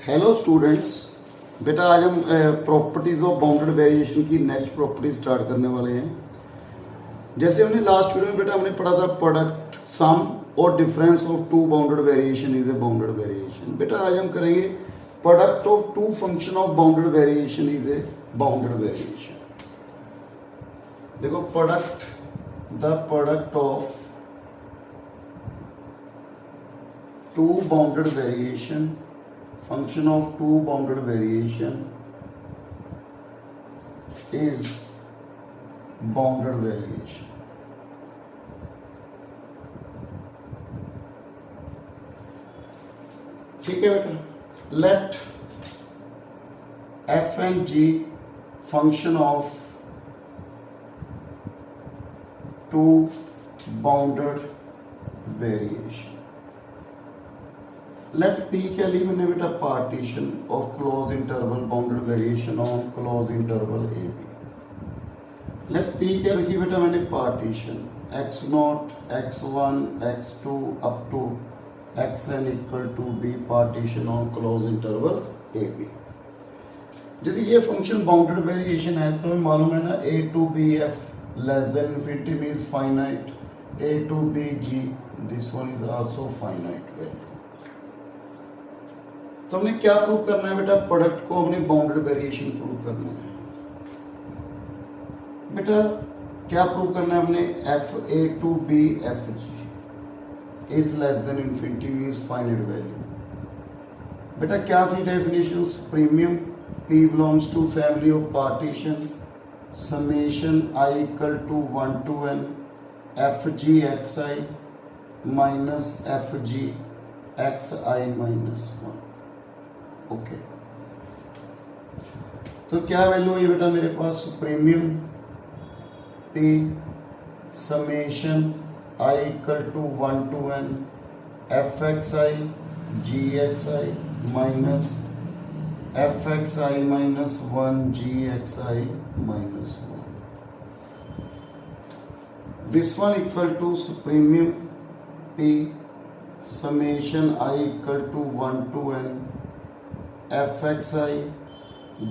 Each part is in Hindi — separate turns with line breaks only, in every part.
हेलो स्टूडेंट्स, बेटा आज हम प्रॉपर्टीज ऑफ बाउंडेड वेरिएशन की नेक्स्ट प्रॉपर्टी स्टार्ट करने वाले हैं। जैसे हमने लास्ट वीडियो में बेटा हमने पढ़ा था प्रोडक्ट सम और difference of two bounded variation is a bounded variation. बेटा आज हम करेंगे product of two function of bounded variation is a bounded variation. देखो the product of two bounded variation, function of two bounded variation is bounded variation. ठीक है बेटा, let f and g function of two bounded variation. Let P क्या ली मैंने बेटा partition of close interval bounded variation on close interval A B. Let P क्या लिखी बेटा मैंने partition x0 x1 x2 up to xn equal to b partition on close interval A B. यदि ये फंक्शन बाउंडेड वेरिएशन है तो हमें मालूम है ना a to b f less than infinity means finite, a to b g this one is also finite value. तो हमने क्या प्रूव करना है बेटा, प्रोडक्ट को हमने बाउंडेड वेरिएशन प्रूव करना है। बेटा क्या प्रूव करना है हमने, F A to B F G is less than infinity means finite value. बेटा क्या थी definition, supremum P belongs to family of partition summation I equal to 1 to n F G x I minus F G x I minus 1। Okay, तो क्या वैल्यू है बेटा मेरे पास, supremum P summation I equal to 1 to n F x I ji x I minus F x I minus 1 G x I minus 1। This one equal to supremum P summation I equal to 1 to n F x I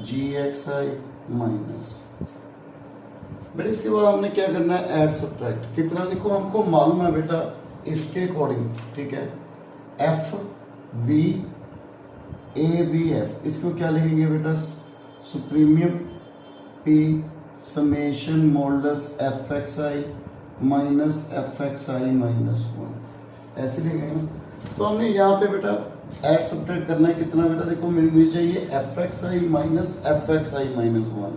ji x I minus. बेटा इसके बाद हमने क्या करना है, ऐड सब्ट्रैक्ट। कितना देखो हमको मालूम है बेटा इसके अकॉर्डिंग, ठीक है, F V A B F, इसको क्या लिखेंगे बेटा, supremum P summation modulus F x आई माइनस एफ एक्स आई माइनस 1, ऐसे लिखेंगे। तो हमने यहाँ पे बेटा ऐड सब्ट्रैक्ट करना है। कितना बेटा देखो मुझे चाहिए एफ एक्स आई माइनस एफ एक्स आई माइनस 1,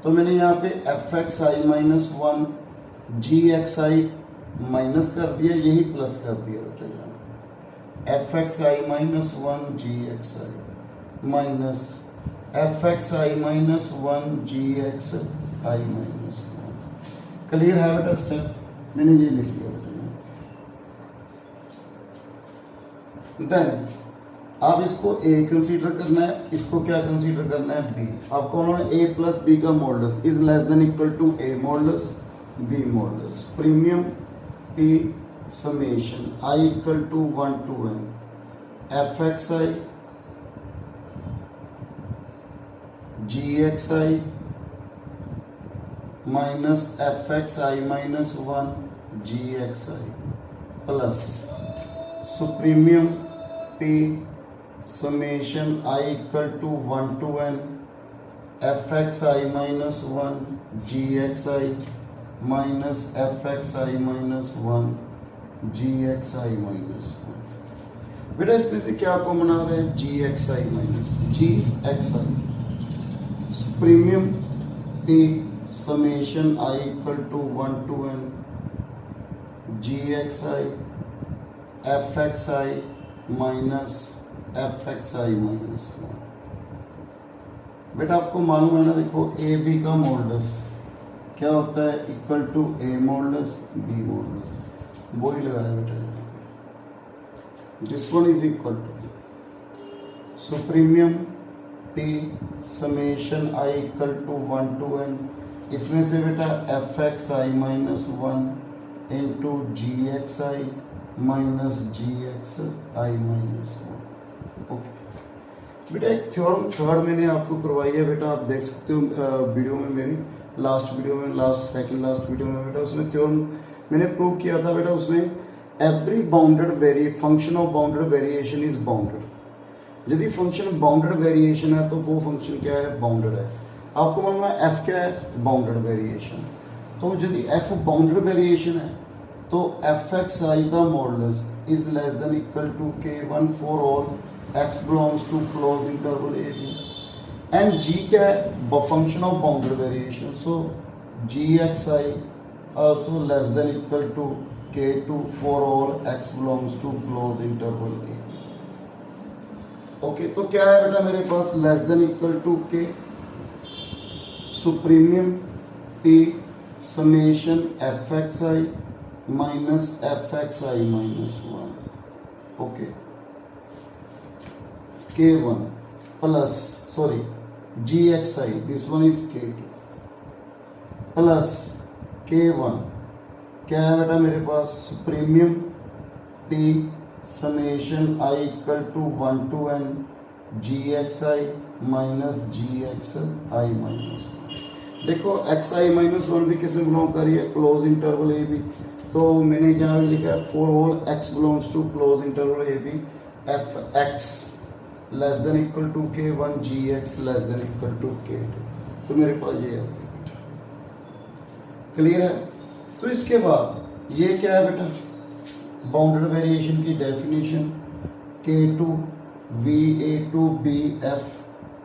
तो मैंने यहाँ पे एफ एक्स आई माइनस 1 जी एक्स आई माइनस कर दिया, यही प्लस कर दिया बेटा यहाँ पे एफ एक्स आई माइनस 1 जी एक्स आई माइनस एफ एक्स आई माइनस 1 जी एक्स आई माइनस 1। क्लियर है बेटा स्टेप, मैंने ये लिख लिया बेटा। देन आप इसको a कंसीडर करना है, इसको क्या कंसीडर करना है b। आपको a प्लस बी का modulus is less than equal to a modulus b modulus. Supremum p summation i equal to 1 to n F x I ji x I minus F x I minus 1 G x I plus supremum p summation i equal to 1 to n F x I minus 1 G x I minus F x I minus 1 G x I minus 1। बेटा इसमें से क्या कॉमन आ रहा है, G x I minus ji x I. Supremum P summation i equal to 1 to n G x I F x I minus F x I minus 1। बेटा आपको मालूम है ना, देखो ए बी का मॉडुलस क्या होता है, equal to a modulus b modulus, वही लगाया बेटा यहाँ पे। This one is equal to supremum P summation I equal to 1 to n, इसमें से बेटा एफ एक्स आई माइनस 1 इंटू जी एक्स आई माइनस जी एक्स आई माइनस 1। ओके, बेटा एक थ्योरम थर्ड मैंने आपको करवाई है बेटा, आप देख सकते हो वीडियो में, मेरी लास्ट वीडियो में, सेकंड लास्ट वीडियो में बेटा, उसमें थ्योरम मैंने प्रूव किया था बेटा। उसमें every bounded function of bounded variation is bounded. यदि फंक्शन बाउंडेड वेरिएशन है तो वो फंक्शन क्या है, बाउंडेड है। आपको मालूम है एफ क्या है, बाउंडेड वेरिएशन। तो यदि एफ बाउंडेड वेरिएशन है तो f x i the modulus is less than equal to k1 for all x belongs to close interval A b. And g क्या है, function of bounded variation, so g x i also less than equal to k2 for all x belongs to close interval A b. Okay, तो क्या है बेटा मेरे पास, less than equal to k supremum p summation f x I minus F x I minus 1, okay, k1 plus sorry G x I, this one is k2 plus k1 क्या है बेटा मेरे पास, supremum p summation I equal to 1 to n G x I minus ji x I minus 1। देखो एक्स आई माइनस 1 भी किसमें बिलोंग कर रही है, क्लोज इंटरवल ए बी। तो मैंने यहाँ लिखा है for all X belongs to close interval A B F X less than equal to k1 G x less than equal to k2। तो मेरे पास ये है बेटा, क्लियर है। तो इसके बाद ये क्या है बेटा, बाउंडेड वेरिएशन की definition k2 va2 bf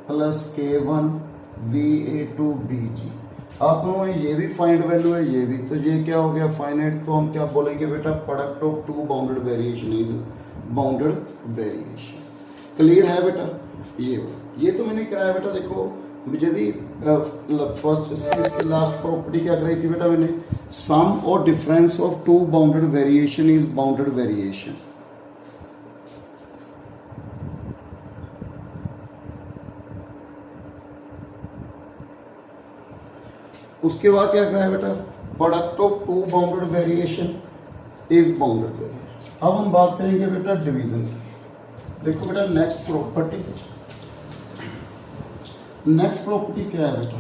plus k1 va2 bg। आपको ये भी फाइंड वैल्यू है, ये भी, तो ये क्या हो गया फाइनाइट। तो हम क्या बोलेंगे बेटा, product of two bounded variation is bounded variation. Clear है बेटा, ये तो मैंने कराया बेटा। देखो यदि फर्स्ट इसकी लास्ट प्रॉपर्टी क्या कराई थी बेटा मैंने, सम और difference of two bounded variation is bounded variation. उसके बाद क्या कराया बेटा, product of two bounded variation is bounded variation. अब हम बात करेंगे बेटा डिवीजन की। देखो बेटा नेक्स्ट प्रॉपर्टी क्या है बेटा,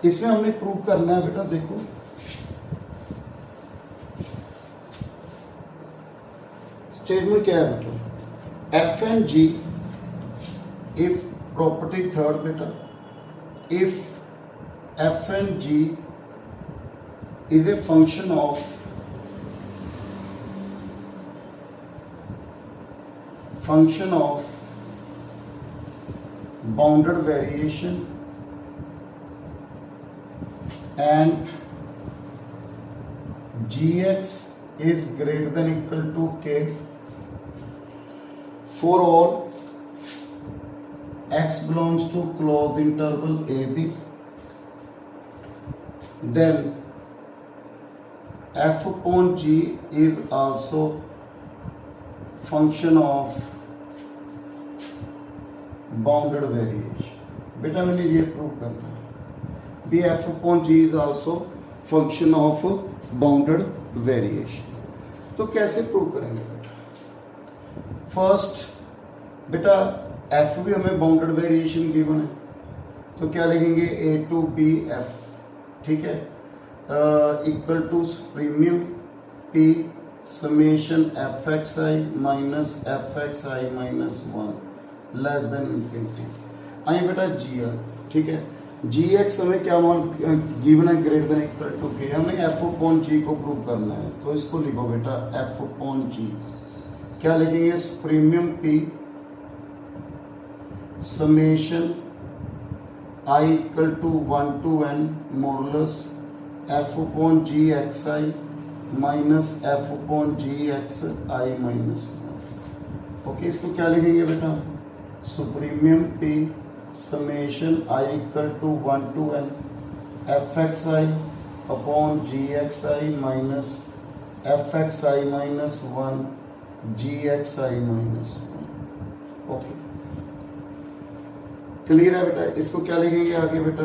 इसमें हमने प्रूव करना है बेटा। देखो स्टेटमेंट क्या है बेटा, F and G if property third बेटा, if f and g is a function of bounded variation and gx is greater than equal to k for all x belongs to closed interval ab, then f upon g is also function of bounded variation। बेटा मैंने ये प्रूव करना है भी f upon g is also function of bounded variation। तो कैसे प्रूव करेंगे बेटा, फर्स्ट बेटा f भी हमें बाउंडेड वेरिएशन गिवन है, तो क्या लिखेंगे a to b f, ठीक है, equal to premium p summation f x I minus F x I minus 1 less than infinity. I बेटा जी आई, ठीक है, जी एक्स हमें क्या मान गिवन है, ग्रेटर देन इक्वल टू के। हमने एफ अपॉन जी को प्रूव करना है, तो इसको लिखो बेटा एफ अपॉन जी, क्या लिखेंगे, supremum p summation I equal to 1 to n modulus F upon G x I minus F upon G x I minus 1। Okay, इसको क्या लिखेंगे बेटा, supremum p summation I equal to 1 to n F x I upon G x I minus F x I minus 1 G x I minus 1। Okay, clear है बेटा। इसको क्या लिखेंगे आगे बेटा,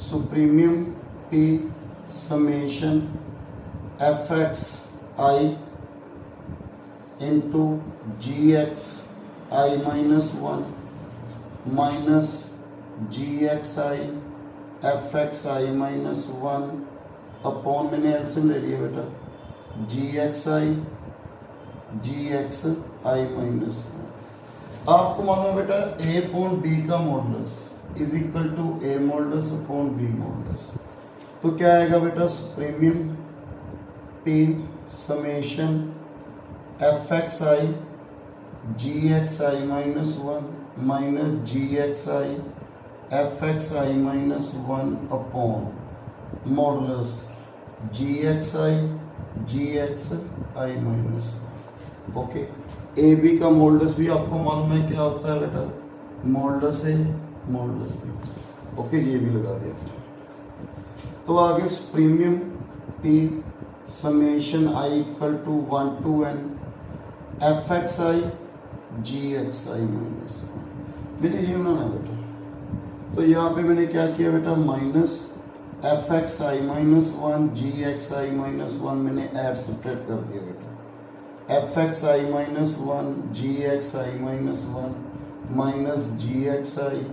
supremum p summation f x i into g x I minus one minus ji x I F x I minus one upon, मैंने एल्सियम ले लिया बेटा, जी एक्स आई माइनस वन। आपको मालूम है बेटा ए अपॉन बी का modulus is equal to a modulus upon b modulus. तो क्या आएगा बेटा, supremum P summation f x I ji x I minus one minus ji x I F x I minus one upon modulus g x I minus one. Okay, a b का मॉडुलस भी आपको मालूम है क्या होता है बेटा, modulus a modulus b. Okay, ये भी लगा दिया। तो आगे supremum P summation I equal to one to n f x I ji x I minus one. मैंने ये बनाना बेटा, तो यहाँ पे मैंने क्या किया बेटा, माइनस एफ एक्स आई माइनस वन जी एक्स आई माइनस वन मैंने ऐड सब्ट्रैक्ट कर दिया बेटा, f x I minus one g x I minus one minus ji x I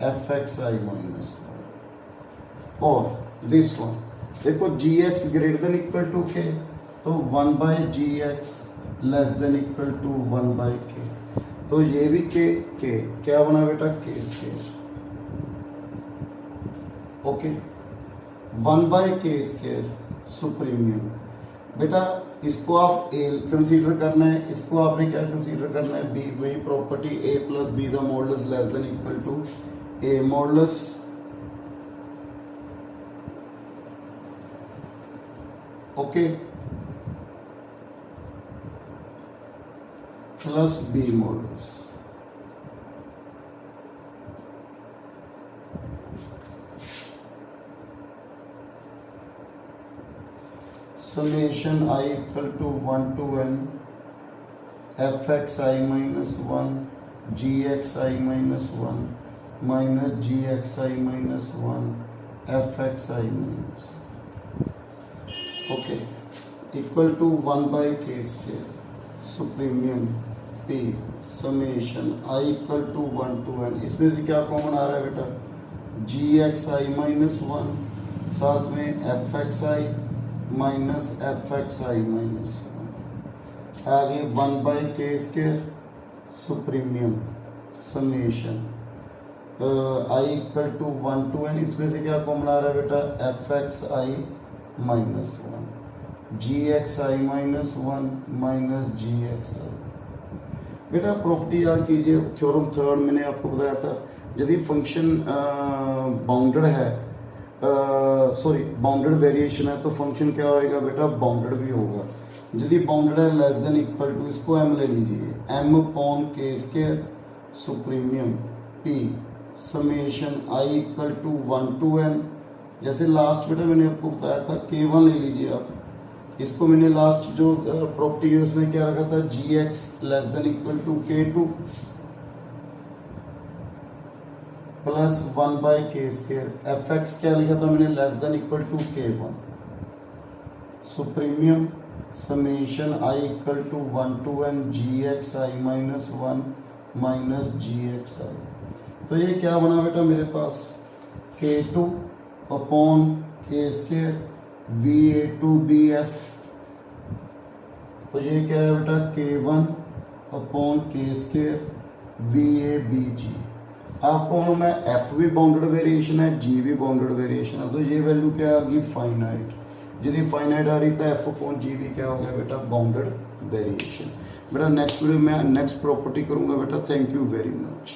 F x I minus one. और दिस वन देखो, g x greater than equal to k, तो one by g x less than equal to one by k, तो ये भी के क्या बना बेटा, के स्क्वायर। ओके, वन बाय के स्क्वायर सुप्रीमियम। बेटा इसको आप ए कंसीडर करना है, इसको आपने क्या कंसीडर करना है, बी। वही property a plus b the modulus less than equal to a modulus okay plus b modulus. Summation I equal to one to n f x I minus one g x I minus one minus ji x I minus one f x I minus okay equal to one by k square supremum P summation I equal to one to n. इसमें से क्या कॉमन आ रहा है बेटा, जी एक्स आई माइनस वन साथ में एफ एक्स आई माइनस एफ एक्स आई माइनस वन, आगे one by k square supremum summation I equal to one to n. इसमें से क्या कॉमन आ रहा है बेटा, f x I minus one g x I minus one minus ji x i. बेटा प्रॉपर्टी याद कीजिए, थ्योरम थर्ड मैंने आपको बताया था, यदि फंक्शन बाउंडेड है सॉरी बाउंडेड वेरिएशन है तो फंक्शन क्या होएगा बेटा, बाउंडेड भी होगा। यदि बाउंडेड है लेस देन इक्वल टू, इसको एम ले लीजिए, m upon k square supremum P summation I equal to one to n. जैसे लास्ट बेटा मैंने आपको बताया था के वन ले लीजिए आप, इसको मैंने लास्ट जो प्रॉपर्टी है उसमें क्या रखा था, g x less than equal to k two plus one by k square, f x क्या लिखा था मैंने, less than equal to k one supremum summation I equal to one to n g x I minus one minus ji x i. तो ये क्या बना बेटा मेरे पास, k two upon k square v a to B f. तो ये क्या है बेटा, k one upon k square v A B जी। आपको मालूम है एफ भी बाउंडेड वेरिएशन है, जी भी बाउंडेड वेरिएशन है, तो ये वैल्यू क्या आ गई, फाइनाइट। यदि फाइनाइट आ रही तो एफ अपॉन जी भी क्या हो गया बेटा, बाउंडेड वेरिएशन। बेटा नेक्स्ट वीडियो में नेक्स्ट प्रॉपर्टी करूंगा बेटा। Thank you very much.